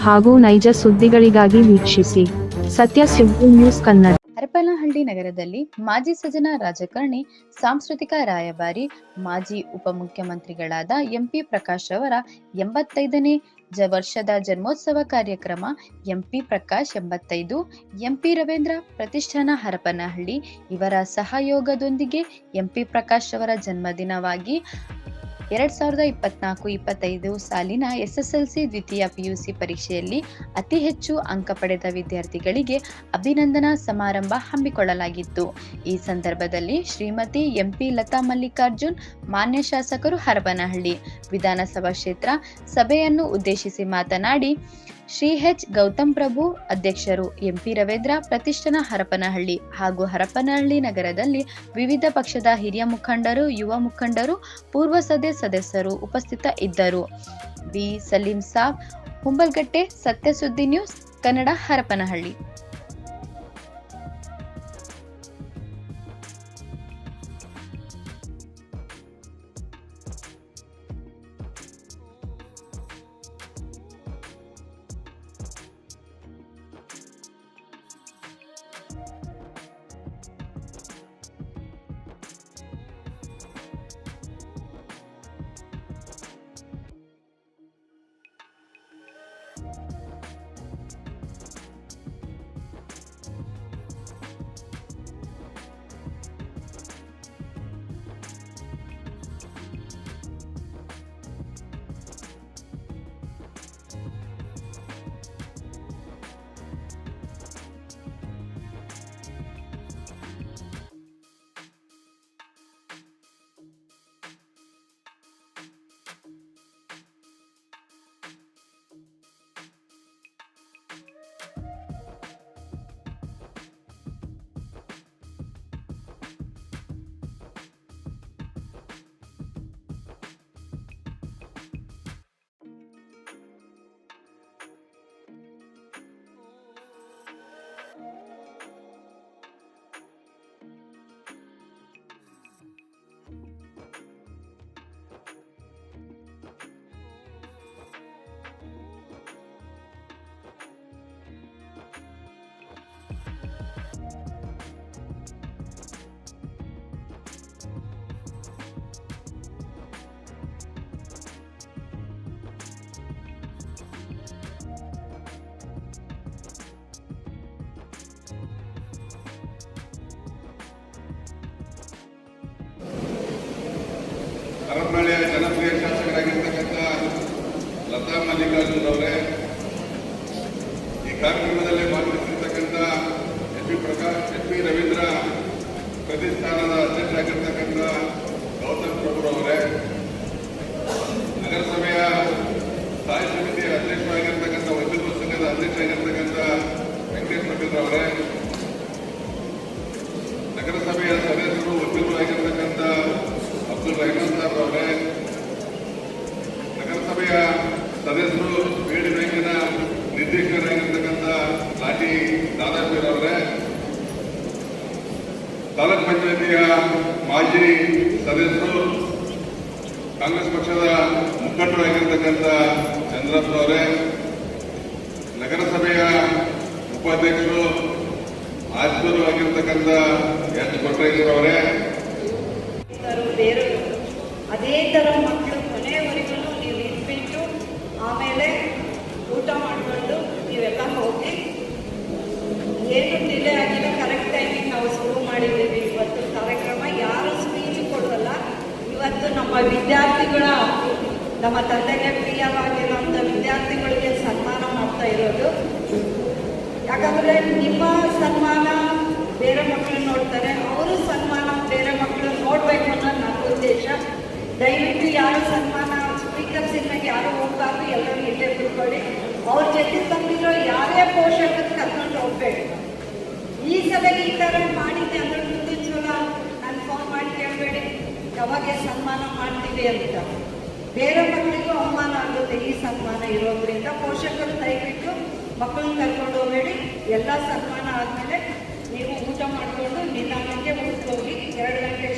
ಹಾಗೂ ನೈಜ ಸುದ್ದಿಗಳಿಗಾಗಿ ವೀಕ್ಷಿಸಿ ಸತ್ಯ ಸುದ್ದಿ ನ್ಯೂಸ್ ಕನ್ನಡ. ಹರಪನಹಳ್ಳಿ ನಗರದಲ್ಲಿ ಮಾಜಿ ಸಜ್ಜನ ರಾಜಕಾರಣಿ, ಸಾಂಸ್ಕೃತಿಕ ರಾಯಭಾರಿ, ಮಾಜಿ ಉಪಮುಖ್ಯಮಂತ್ರಿಗಳಾದ ಎಂಪಿ ಪ್ರಕಾಶ್ ಅವರ 85ನೇ ವರ್ಷದ ಜನ್ಮೋತ್ಸವ ಕಾರ್ಯಕ್ರಮ. ಎಂಪಿ ಪ್ರಕಾಶ್ 85, ಎಂಪಿ ರವೀಂದ್ರ ಪ್ರತಿಷ್ಠಾನ ಹರಪನಹಳ್ಳಿ ಇವರ ಸಹಯೋಗದೊಂದಿಗೆ ಎಂಪಿ ಪ್ರಕಾಶ್ ಅವರ ಜನ್ಮದಿನವಾಗಿ 2024-25 ಸಾಲಿನ SSLC ದ್ವಿತೀಯ PUC ಪರೀಕ್ಷೆಯಲ್ಲಿ ಅತಿ ಹೆಚ್ಚು ಅಂಕ ಪಡೆದ ವಿದ್ಯಾರ್ಥಿಗಳಿಗೆ ಅಭಿನಂದನಾ ಸಮಾರಂಭ ಹಮ್ಮಿಕೊಳ್ಳಲಾಗಿತ್ತು. ಈ ಸಂದರ್ಭದಲ್ಲಿ ಶ್ರೀಮತಿ MP ಲತಾ ಮಲ್ಲಿಕಾರ್ಜುನ್, ಮಾನ್ಯ ಶಾಸಕರು, ಹರಪನಹಳ್ಳಿ ವಿಧಾನಸಭಾ ಕ್ಷೇತ್ರ ಸಭೆಯನ್ನು ಉದ್ದೇಶಿಸಿ ಮಾತನಾಡಿ, ಶ್ರೀ H. ಗೌತಮ್ ಪ್ರಭು ಅಧ್ಯಕ್ಷರು, MP ರವೀಂದ್ರ ಪ್ರತಿಷ್ಠಾನ ಹರಪನಹಳ್ಳಿ ಹಾಗೂ ಹರಪನಹಳ್ಳಿ ನಗರದಲ್ಲಿ ವಿವಿಧ ಪಕ್ಷದ ಹಿರಿಯ ಮುಖಂಡರು, ಯುವ ಮುಖಂಡರು, ಪೂರ್ವ ಸದಸ್ಯರು ಉಪಸ್ಥಿತ ಇದ್ದರು. ಬಿ. ಸಲೀಂ ಸಾಬ್, ಹುಂಬಲ್ಗಟ್ಟೆ, ಸತ್ಯ ಸುದ್ದಿ ನ್ಯೂಸ್ ಕನ್ನಡ, ಹರಪನಹಳ್ಳಿ. ಹರಪನಹಳ್ಳಿಯ ಜನಪ್ರಿಯ ಶಾಸಕರಾಗಿರ್ತಕ್ಕಂಥ ಲತಾ ಮಲ್ಲಿಕಾರ್ಜುನ್ ಅವರೇ, ಈ ಕಾರ್ಯಕ್ರಮದಲ್ಲಿ ಭಾಗವಹಿಸಿರ್ತಕ್ಕಂಥ MP ರವೀಂದ್ರ ಪ್ರತಿಷ್ಠಾನದ ಅಧ್ಯಕ್ಷರಾಗಿರ್ತಕ್ಕಂಥ ಗೌತಮ್ ಪ್ರಭುರವರೇ, ನಗರಸಭೆಯ ಸ್ಥಾಯಿ ಸಮಿತಿಯ ಅಧ್ಯಕ್ಷರಾಗಿರ್ತಕ್ಕಂಥ ವಕೀಲರ ಸಂಘದ ಅಧ್ಯಕ್ಷರಾಗಿರ್ತಕ್ಕಂಥ ವೆಂಕಟೇಶ್ ವಕೀಲರವರೇ, ನಗರಸಭೆಯ ಸದಸ್ಯರು ವಕೀಲರು ಆಗಿರ್ತಕ್ಕಂಥ ಅಬ್ದುಲ್ ರಹಮಾನ್ ಸಾಬ್ ಅವರೇ, ನಗರಸಭೆಯ ಸದಸ್ಯರು ಬೇಡಿ ಬ್ಯಾಂಕಿನ ನಿರ್ದೇಶಕರಾಗಿರ್ತಕ್ಕಂಥ ಲಾಟಿ ದಾದಾಪೀರ್ ಅವರೇ, ತಾಲೂಕ್ ಪಂಚಾಯತಿಯ ಮಾಜಿ ಸದಸ್ಯರು, ಕಾಂಗ್ರೆಸ್ ಪಕ್ಷದ ಮುಖಂಡರಾಗಿರ್ತಕ್ಕಂಥ ಚಂದ್ರಪ್ಪ ಅವರೇ, ನಗರಸಭೆಯ ಉಪಾಧ್ಯಕ್ಷರು ಆಜ್ಪೂರ್ ಆಗಿರ್ತಕ್ಕಂಥ ಎಚ್ ಕೊಟ್ರೇಶ್ವರ ಅವರೇ, ಅದೇ ಥರ ಮಕ್ಕಳು ಕೊನೆಯವರೆಗೂ ನೀವು ಇಟ್ಬಿಟ್ಟು ಆಮೇಲೆ ಊಟ ಮಾಡಿಕೊಂಡು ನೀವೆಲ್ಲ ಹೋಗಿ, ಏನು ಡಿಲೇ ಆಗಿಲ್ಲ, ಕರೆಕ್ಟ್ ಟೈಮಿಗೆ ನಾವು ಶುರು ಮಾಡಿದ್ದೀವಿ. ಇವತ್ತು ಕಾರ್ಯಕ್ರಮ ಯಾರು ಸ್ಪೀಚ್ ಕೊಡೋಲ್ಲ. ಇವತ್ತು ನಮ್ಮ ವಿದ್ಯಾರ್ಥಿಗಳ, ನಮ್ಮ ತಂದೆಗೆ ಪ್ರಿಯವಾಗಿರುವಂಥ ವಿದ್ಯಾರ್ಥಿಗಳಿಗೆ ಸನ್ಮಾನ ಮಾಡ್ತಾ ಇರೋದು. ಯಾಕಂದರೆ ನಿಮ್ಮ ಸನ್ಮಾನ ಬೇರೆ ಮಕ್ಕಳು ನೋಡ್ತಾರೆ, ಅವರು ಸನ್ಮಾನ ಬೇರೆ ಮಕ್ಕಳು ನೋಡಬೇಕು ಅನ್ನೋದು ನನ್ನ ಉದ್ದೇಶ. ದಯವಿಟ್ಟು ಯಾರು ಸನ್ಮಾನ ಸ್ಪೀಕರ್ ಸಿಗ್ನಾಗ ಯಾರು ಹೋಗ್ಬಾರ್ದು, ಎಲ್ಲರೂ ಇಲ್ಲೇ ಕೂತ್ಕೊಳ್ಳಿ. ಅವ್ರ ಜೊತೆ ತಂದಿರೋ ಯಾರೇ ಪೋಷಕರು ಕರ್ಕೊಂಡು ಹೋಗ್ಬೇಕು. ಈ ಸಲ ಈ ಥರ ಮಾಡಿದ್ದೆ ಅಂದ್ರೆ ಮುಂದಿನ ಸಲ ನಾನು ಫೋನ್ ಮಾಡಿ ಕೇಳಬೇಡಿ ಯಾವಾಗ ಸನ್ಮಾನ ಮಾಡ್ತೀವಿ ಅಂತ. ಬೇರೆ ಮಕ್ಕಳಿಗೂ ಅವಮಾನ ಆಗುತ್ತೆ ಈ ಸನ್ಮಾನ ಇರೋದ್ರಿಂದ. ಪೋಷಕರು ದಯವಿಟ್ಟು ಮಕ್ಕಳನ್ನ ಕರ್ಕೊಂಡು ಹೋಗಬೇಡಿ. ಎಲ್ಲ ಸನ್ಮಾನ ಆದಮೇಲೆ ನೀವು ಊಟ ಮಾಡಿಕೊಂಡು ನಿಧಾನಕ್ಕೆ ಊಟಕ್ಕೆ ಹೋಗಿ 2 ಗಂಟೆ